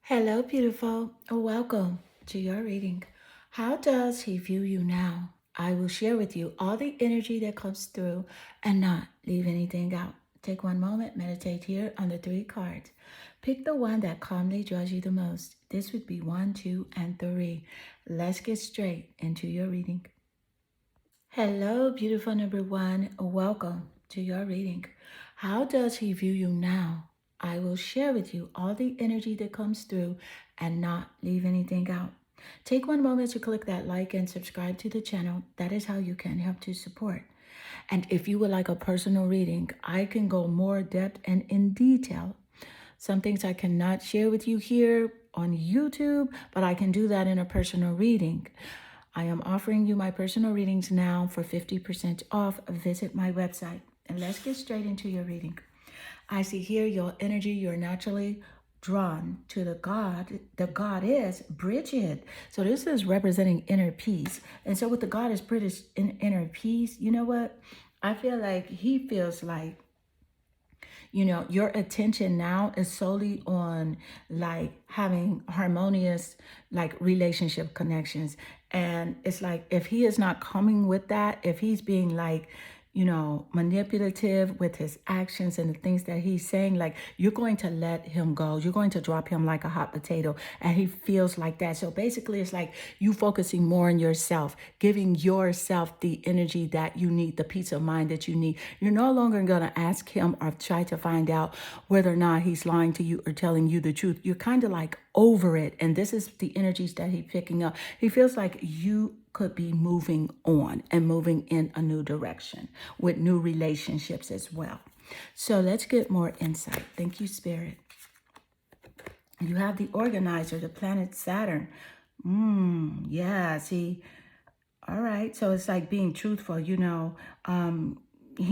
Hello, beautiful. Welcome to your reading. How does he view you now? I will share with you all the energy that comes through and not leave anything out. Take one moment, meditate here on the three cards. Pick the one that calmly draws you the most. This would be 1, 2, and 3. Let's get straight into your reading. Hello, beautiful number one. Welcome to your reading. How does he view you now? I will share with you all the energy that comes through and not leave anything out. Take one moment to click that like and subscribe to the channel. That is how you can help to support. And if you would like a personal reading, I can go more depth and in detail. Some things I cannot share with you here on YouTube, but I can do that in a personal reading. I am offering you my personal readings now for 50% off. Visit my website. And let's get straight into your reading. I see here your energy, you're naturally drawn to the God. The God is Bridget. So this is representing inner peace. And so with the God is British inner peace, you know what? I feel like he feels like your attention now is solely on like having harmonious like relationship connections. And it's like if he is not coming with that, if he's being like manipulative with his actions and the things that he's saying, like you're going to let him go. You're going to drop him like a hot potato. And he feels like that. So basically it's like you focusing more on yourself, giving yourself the energy that you need, the peace of mind that you need. You're no longer going to ask him or try to find out whether or not he's lying to you or telling you the truth. You're kind of like over it. And this is the energies that he's picking up. He feels like you could be moving on and moving in a new direction with new relationships as well. So let's get more insight. Thank you, Spirit. You have the organizer, the planet Saturn. Yeah, see. All right. So it's like being truthful, he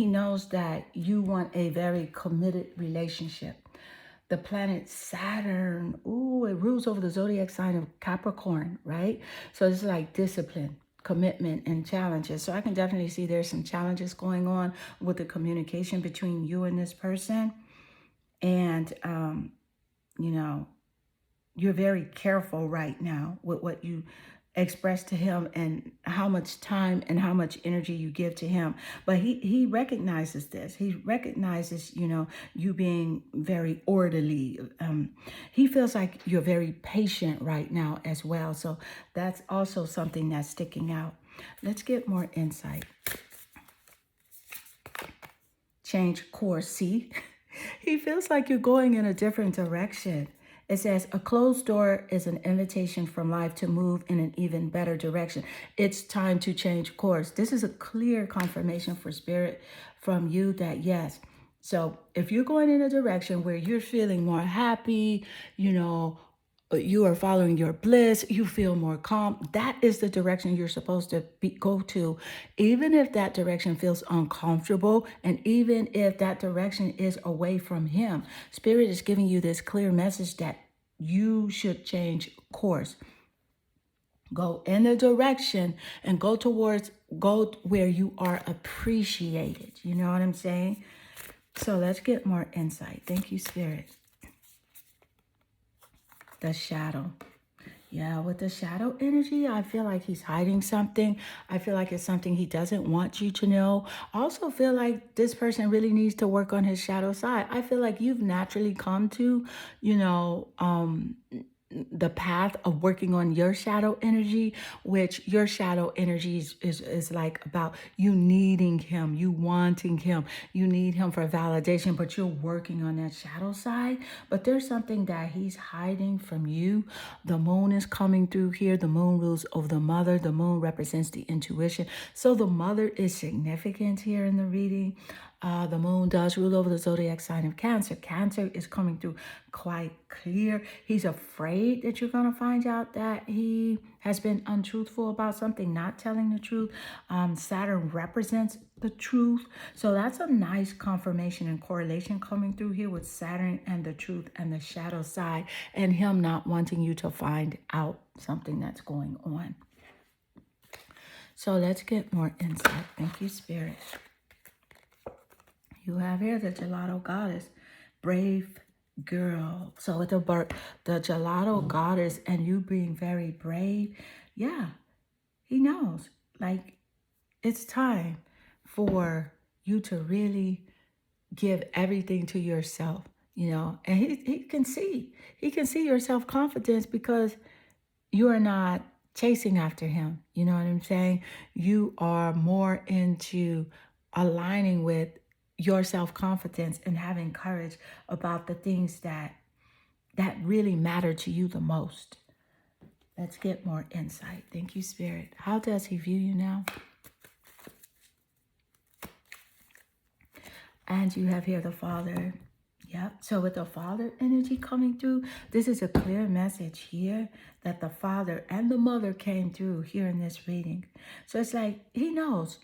knows that you want a very committed relationship. The planet Saturn, it rules over the zodiac sign of Capricorn, right? So it's like discipline, commitment, and challenges. So I can definitely see there's some challenges going on with the communication between you and this person. And, you're very careful right now with what you express to him and how much time and how much energy you give to him. But he recognizes this. He recognizes, you being very orderly. He feels like you're very patient right now as well. So that's also something that's sticking out. Let's get more insight. Change course. See, he feels like you're going in a different direction. It says a closed door is an invitation from life to move in an even better direction. It's time to change course. This is a clear confirmation for Spirit from you that yes. So if you're going in a direction where you're feeling more happy, you are following your bliss, you feel more calm, that is the direction you're supposed to go to, even if that direction feels uncomfortable and even if that direction is away from him. Spirit is giving you this clear message that you should change course. Go in the direction and go where you are appreciated. You know what I'm saying? So let's get more insight. Thank you, Spirit. The shadow. Yeah, with the shadow energy, I feel like he's hiding something. I feel like it's something he doesn't want you to know. I also feel like this person really needs to work on his shadow side. I feel like you've naturally come to, the path of working on your shadow energy, which your shadow energy is like about you needing him, you wanting him, you need him for validation, but you're working on that shadow side. But there's something that he's hiding from you. The moon is coming through here. The moon rules over the mother. The moon represents the intuition. So the mother is significant here in the reading. The moon does rule over the zodiac sign of Cancer. Cancer is coming through quite clear. He's afraid that you're going to find out that he has been untruthful about something, not telling the truth. Saturn represents the truth. So that's a nice confirmation and correlation coming through here with Saturn and the truth and the shadow side and him not wanting you to find out something that's going on. So let's get more insight. Thank you, Spirit. You have here the gelato goddess, brave, Girl. So with the gelato goddess and you being very brave, yeah, he knows. Like, it's time for you to really give everything to yourself, and he can see your self-confidence because you are not chasing after him. You know what I'm saying? You are more into aligning with your self-confidence and having courage about the things that really matter to you the most. Let's get more insight. Thank you, Spirit. How does he view you now? And you have here the Father. Yep. So with the Father energy coming through, this is a clear message here that the Father and the Mother came through here in this reading. So it's like he knows.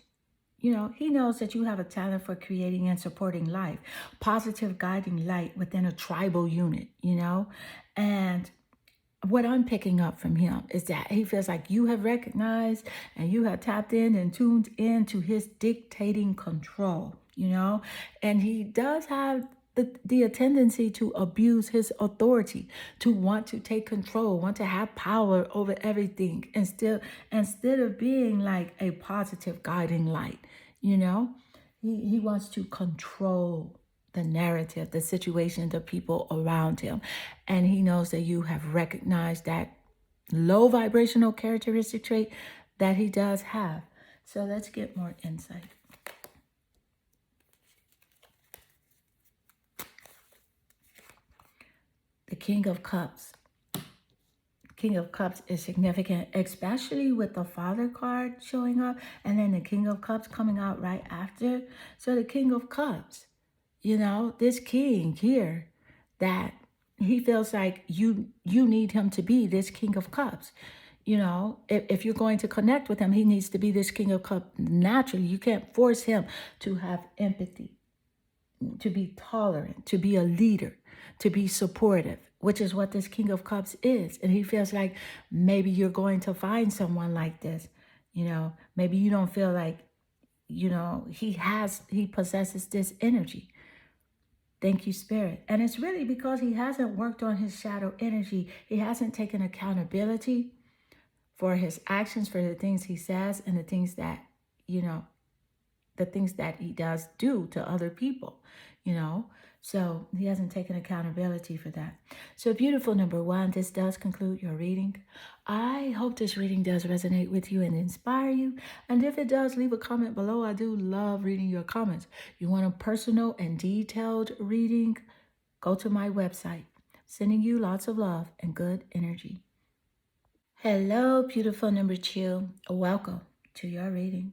He knows that you have a talent for creating and supporting life, positive guiding light within a tribal unit, And what I'm picking up from him is that he feels like you have recognized and you have tapped in and tuned into his dictating control, and he does have the tendency to abuse his authority, to want to take control, want to have power over everything, instead of being like a positive guiding light, he wants to control the narrative, the situation, the people around him. And he knows that you have recognized that low vibrational characteristic trait that he does have. So let's get more insight. The King of Cups. King of Cups is significant, especially with the Father card showing up and then the King of Cups coming out right after. So the King of Cups, this king here, that he feels like you need him to be this King of Cups. If you're going to connect with him, he needs to be this King of Cups naturally. You can't force him to have empathy, to be tolerant, to be a leader, to be supportive, which is what this King of Cups is. And he feels like maybe you're going to find someone like this. Maybe you don't feel like, he possesses this energy. Thank you, Spirit. And it's really because he hasn't worked on his shadow energy. He hasn't taken accountability for his actions, for the things he says, and the things that, the things that he does do to other people, So he hasn't taken accountability for that. So beautiful, number one, this does conclude your reading. I hope this reading does resonate with you and inspire you. And if it does, leave a comment below. I do love reading your comments. You want a personal and detailed reading? Go to my website. Sending you lots of love and good energy. Hello, beautiful number two. Welcome to your reading.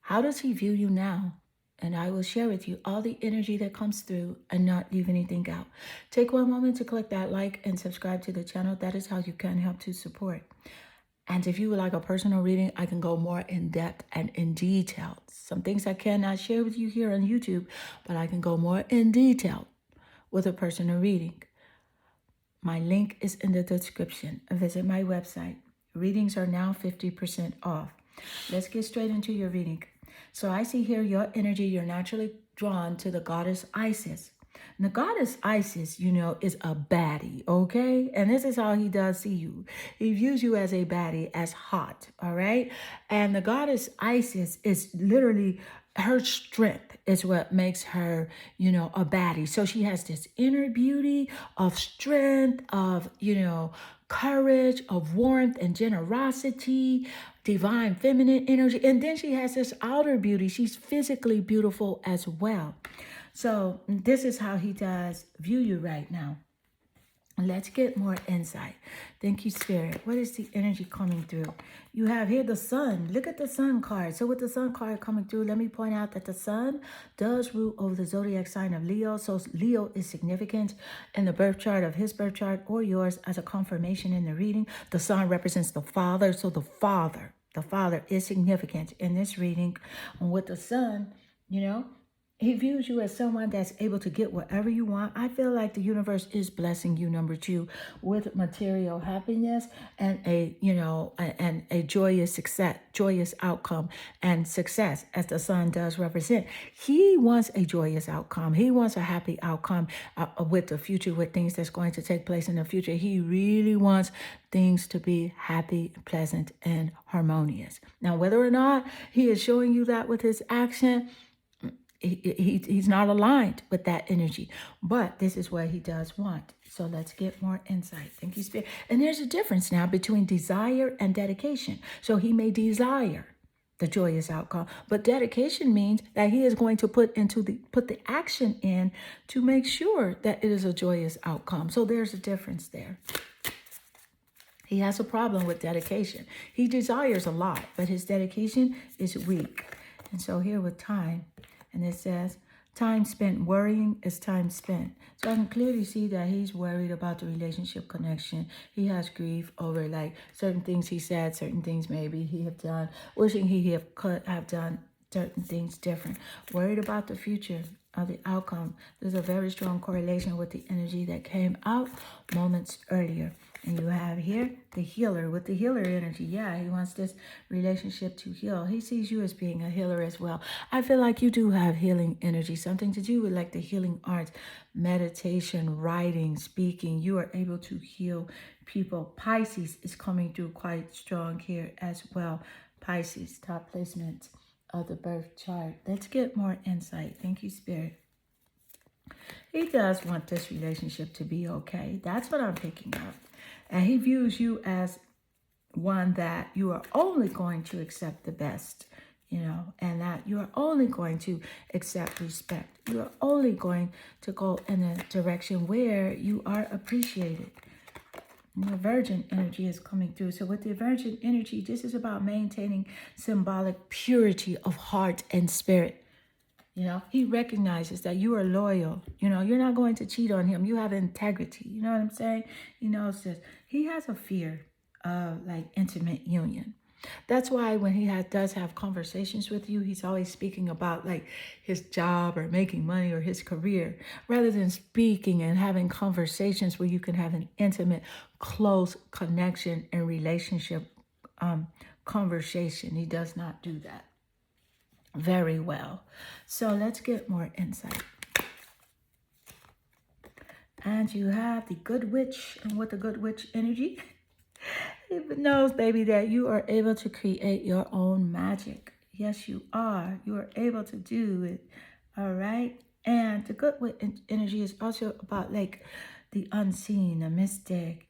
How does he view you now? And I will share with you all the energy that comes through and not leave anything out. Take one moment to click that like and subscribe to the channel. That is how you can help to support. And if you would like a personal reading, I can go more in depth and in detail. Some things I cannot share with you here on YouTube, but I can go more in detail with a personal reading. My link is in the description. Visit my website. Readings are now 50% off. Let's get straight into your reading. So I see here your energy, you're naturally drawn to the goddess Isis. And the goddess Isis, is a baddie, okay? And this is how he does see you. He views you as a baddie, as hot, all right? And the goddess Isis is literally, her strength is what makes her, a baddie. So she has this inner beauty of strength, of, courage, of warmth and generosity, divine feminine energy. And then she has this outer beauty. She's physically beautiful as well. So this is how he does view you right now. Let's get more insight. Thank you, Spirit. What is the energy coming through? You have here the Sun. Look at the Sun card. So with the Sun card coming through, let me point out that the Sun does rule over the zodiac sign of Leo. So Leo is significant in the birth chart of his birth chart or yours as a confirmation in the reading. The Sun represents the Father. So the Father is significant in this reading. And with the Sun, He views you as someone that's able to get whatever you want. I feel like the universe is blessing you, number two, with material happiness and a joyous success, joyous outcome and success, as the sun does represent. He wants a joyous outcome. He wants a happy outcome with the future, with things that's going to take place in the future. He really wants things to be happy, pleasant, and harmonious. Now, whether or not he is showing you that with his action, he's not aligned with that energy, but this is what he does want. So let's get more insight. Thank you, Spirit. And there's a difference now between desire and dedication. So he may desire the joyous outcome, but dedication means that he is going to put the action in to make sure that it is a joyous outcome. So there's a difference there. He has a problem with dedication. He desires a lot, but his dedication is weak. And so here with time, and it says, time spent worrying is time spent. So I can clearly see that he's worried about the relationship connection. He has grief over like certain things he said, certain things maybe he have done, wishing could have done certain things different. Worried about the future of the outcome. There's a very strong correlation with the energy that came out moments earlier. And you have here the healer with the healer energy. Yeah, he wants this relationship to heal. He sees you as being a healer as well. I feel like you do have healing energy, something to do with like the healing arts, meditation, writing, speaking. You are able to heal people. Pisces is coming through quite strong here as well. Pisces, top placement of the birth chart. Let's get more insight. Thank you, Spirit. He does want this relationship to be okay. That's what I'm picking up. And he views you as one that you are only going to accept the best, and that you are only going to accept respect. You are only going to go in a direction where you are appreciated. The Virgin energy is coming through. So with the Virgin energy, this is about maintaining symbolic purity of heart and spirit. He recognizes that you are loyal. You're not going to cheat on him. You have integrity. You know what I'm saying? He knows this. He has a fear of like intimate union. That's why when he does have conversations with you, he's always speaking about like his job or making money or his career, rather than speaking and having conversations where you can have an intimate, close connection and relationship conversation. He does not do that very well. So let's get more insight. And you have the good witch, and with the good witch energy, it knows, baby, that you are able to create your own magic. Yes, you are. You are able to do it. All right. And the good witch energy is also about like the unseen, the mystic,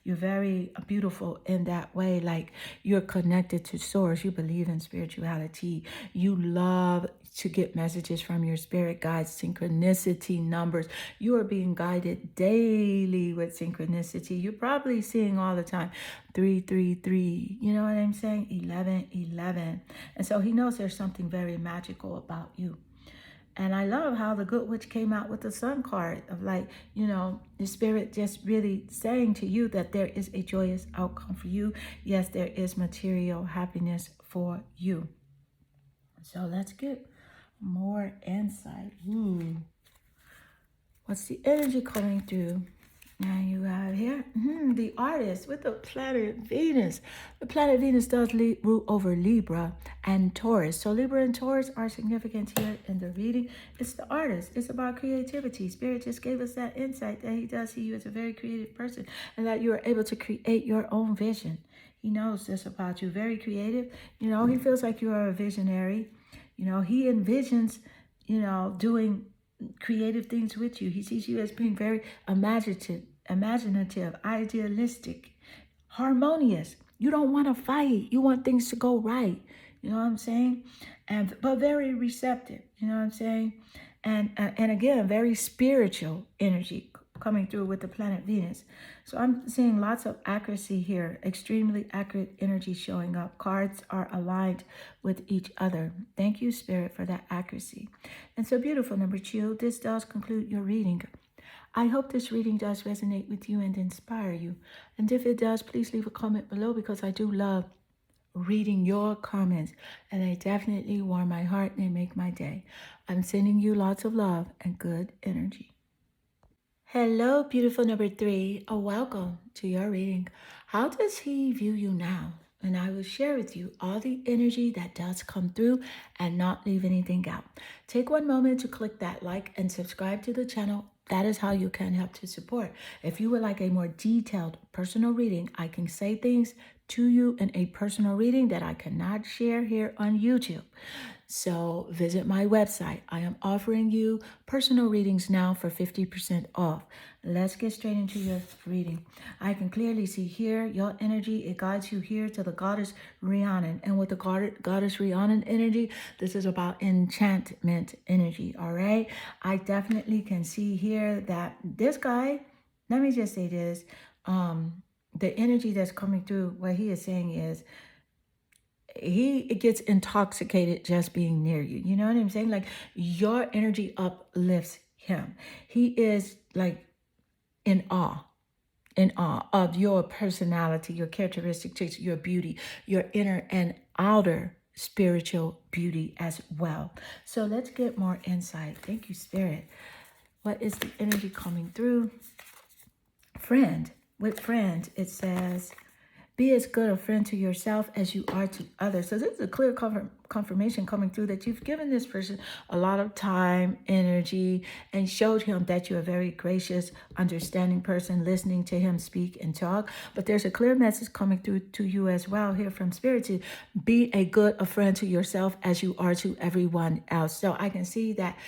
You're very beautiful in that way. Like you're connected to source. You believe in spirituality. You love to get messages from your spirit guides, synchronicity numbers. You are being guided daily with synchronicity. You're probably seeing all the time 333. You know what I'm saying? 1111. And so he knows there's something very magical about you. And I love how the good witch came out with the sun card of like, the spirit just really saying to you that there is a joyous outcome for you. Yes, there is material happiness for you. So let's get more insight. Ooh. What's the energy coming through? Now you have here the artist with the planet Venus. The planet Venus does rule over Libra and Taurus. So Libra and Taurus are significant here in the reading. It's the artist. It's about creativity. Spirit just gave us that insight that he does see you as a very creative person and that you are able to create your own vision. He knows this about you. Very creative. He feels like you are a visionary. He envisions, doing creative things with you. He sees you as being very imaginative, idealistic, harmonious. You don't want to fight. You want things to go right. You know what I'm saying? But very receptive. You know what I'm saying? And again, very spiritual energy coming through with the planet Venus. So I'm seeing lots of accuracy here, extremely accurate energy showing up. Cards are aligned with each other. Thank you, Spirit, for that accuracy. And so beautiful, number two, this does conclude your reading. I hope this reading does resonate with you and inspire you. And if it does, please leave a comment below because I do love reading your comments, and they definitely warm my heart and they make my day. I'm sending you lots of love and good energy. Hello, beautiful number three. Welcome to your reading. How does he view you now? And I will share with you all the energy that does come through and not leave anything out. Take one moment to click that like and subscribe to the channel. That is how you can help to support. If you would like a more detailed personal reading, I can say things to you in a personal reading that I cannot share here on YouTube. So visit my website. I am offering you personal readings now for 50% off. Let's get straight into your reading. I can clearly see here your energy. It guides you here to the goddess Rhiannon. And with the goddess Rhiannon energy, this is about enchantment energy. All right. I definitely can see here that this guy, let me just say this, the energy that's coming through, what he is saying is, he gets intoxicated just being near you. You know what I'm saying? Like your energy uplifts him. He is like in awe of your personality, your characteristic traits, your beauty, your inner and outer spiritual beauty as well. So let's get more insight. Thank you, Spirit. What is the energy coming through? Friend. With friend, it says, be as good a friend to yourself as you are to others. So this is a clear confirmation coming through that you've given this person a lot of time, energy, and showed him that you're a very gracious, understanding person, listening to him speak and talk. But there's a clear message coming through to you as well here from Spirit to be a friend to yourself as you are to everyone else. So I can see that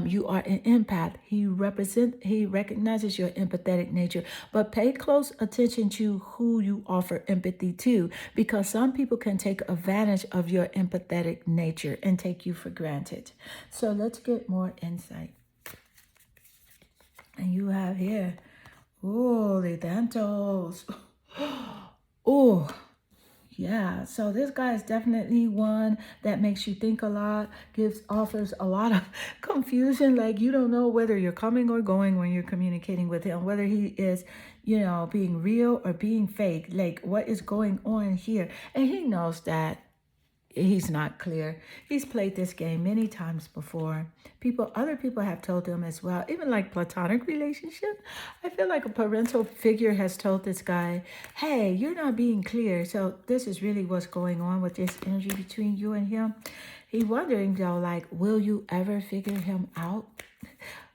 you are an empath. He recognizes your empathetic nature, but pay close attention to who you offer empathy to, because some people can take advantage of your empathetic nature and take you for granted. So let's get more insight. And you have here, oh, the Dantos. Oh, yeah, so this guy is definitely one that makes you think a lot, offers a lot of confusion. Like you don't know whether you're coming or going when you're communicating with him, whether he is, being real or being fake. Like what is going on here? And he knows that he's not clear. He's played this game many times before. Other people have told him as well, even like platonic relationship. I feel like a parental figure has told this guy, hey, you're not being clear. So this is really what's going on with this energy between you and him. He's wondering though, like, will you ever figure him out?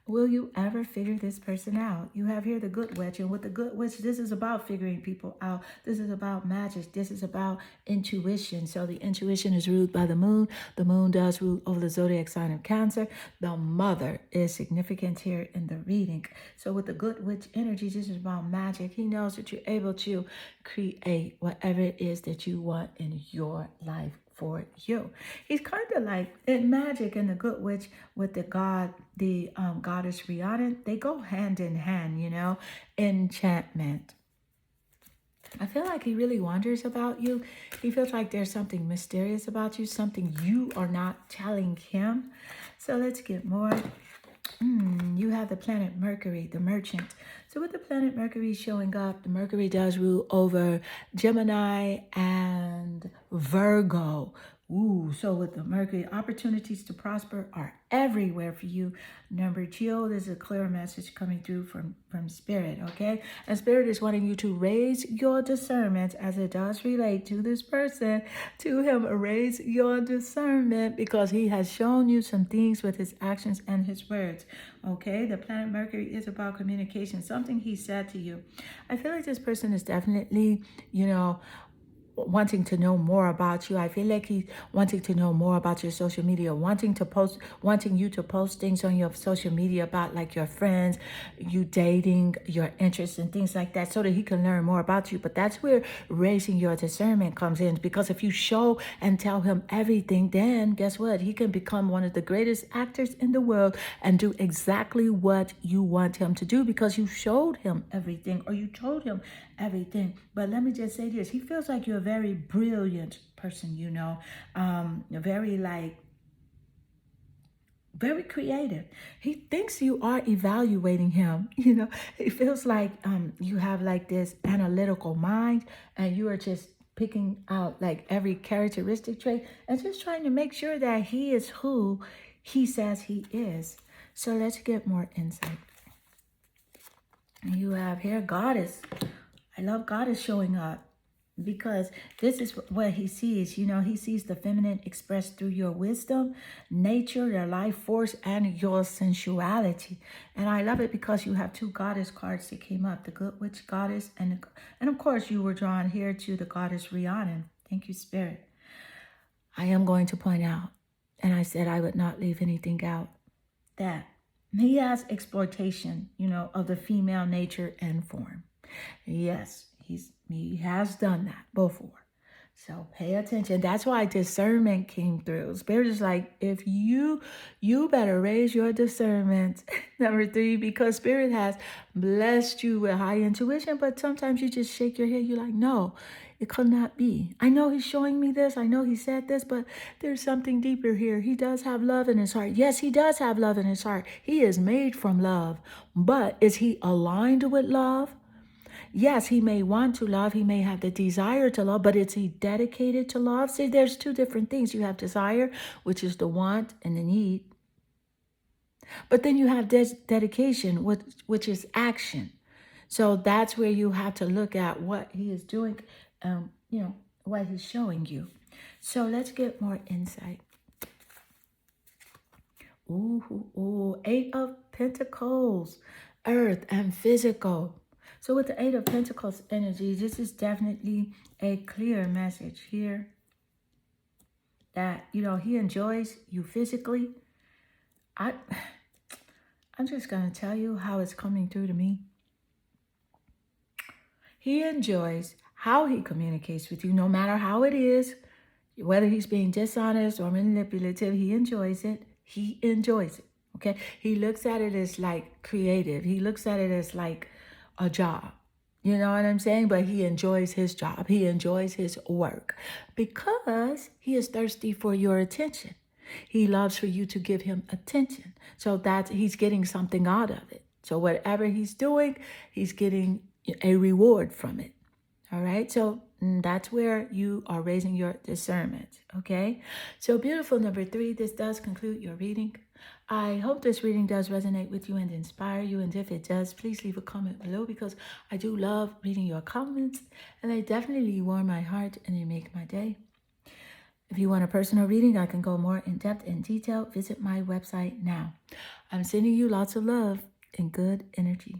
Will you ever figure this person out? You have here the good witch, and with the good witch, this is about figuring people out. This is about magic. This is about intuition. So the intuition is ruled by the moon. The moon does rule over the zodiac sign of Cancer. The mother is significant here in the reading. So with the good witch energy, this is about magic. He knows that you're able to create whatever it is that you want in your life for you. He's kind of like in magic and the good witch with the goddess Rhiannon. They go hand in hand, enchantment. I feel like he really wonders about you. He feels like there's something mysterious about you, something you are not telling him. So let's get more. You have the planet Mercury, the merchant. So with the planet Mercury showing up, the Mercury does rule over Gemini and Virgo. Ooh, so with the Mercury, opportunities to prosper are everywhere for you. Number two, there's a clear message coming through from Spirit, okay? And Spirit is wanting you to raise your discernment as it does relate to this person, to him. Raise your discernment because he has shown you some things with his actions and his words, okay? The planet Mercury is about communication, something he said to you. I feel like this person is definitely, wanting to know more about you. I feel like he's wanting to know more about your social media, wanting you to post things on your social media about like your friends, you dating, your interests and things like that, so that he can learn more about you. But that's where raising your discernment comes in, because if you show and tell him everything, then guess what? He can become one of the greatest actors in the world and do exactly what you want him to do because you showed him everything or you told him everything. But let me just say this. He feels like you're a very brilliant person, very creative. He thinks you are evaluating him. It feels like you have like this analytical mind and you are just picking out like every characteristic trait and just trying to make sure that he is who he says he is. So let's get more insight. You have here Goddess. I love Goddess showing up because this is what he sees. You know, he sees the feminine expressed through your wisdom, nature, your life force, and your sensuality. And I love it because you have two goddess cards that came up, the Good Witch Goddess, and of course you were drawn here to the Goddess Rhiannon. Thank you, Spirit. I am going to point out, and I said I would not leave anything out, that he has exploitation, you know, of the female nature and form. Yes, he has done that before. So pay attention. That's why discernment came through. Spirit is like, if you better raise your discernment. Number 3, because Spirit has blessed you with high intuition, but sometimes you just shake your head. You're like, no, it could not be. I know he's showing me this. I know he said this, but there's something deeper here. He does have love in his heart. Yes, he does have love in his heart. He is made from love. But is he aligned with love? Yes, he may want to love. He may have the desire to love, but is he dedicated to love? See, there's two different things. You have desire, which is the want and the need. But then you have dedication, which is action. So that's where you have to look at what he is doing, you know, what he's showing you. So let's get more insight. Ooh, 8 of Pentacles, earth and physical. So with the 8 of Pentacles energy, this is definitely a clear message here that, you know, he enjoys you physically. I'm just going to tell you how it's coming through to me. He enjoys how he communicates with you, no matter how it is, whether he's being dishonest or manipulative, he enjoys it. He enjoys it, okay? He looks at it as like creative. He looks at it as like a job. You know what I'm saying? But he enjoys his job. He enjoys his work because he is thirsty for your attention. He loves for you to give him attention. So that he's getting something out of it. So whatever he's doing, he's getting a reward from it. All right. So that's where you are raising your discernment. Okay. So beautiful. Number 3, this does conclude your reading. I hope this reading does resonate with you and inspire you. And if it does, please leave a comment below because I do love reading your comments and they definitely warm my heart and they make my day. If you want a personal reading, I can go more in depth and detail. Visit my website now. I'm sending you lots of love and good energy.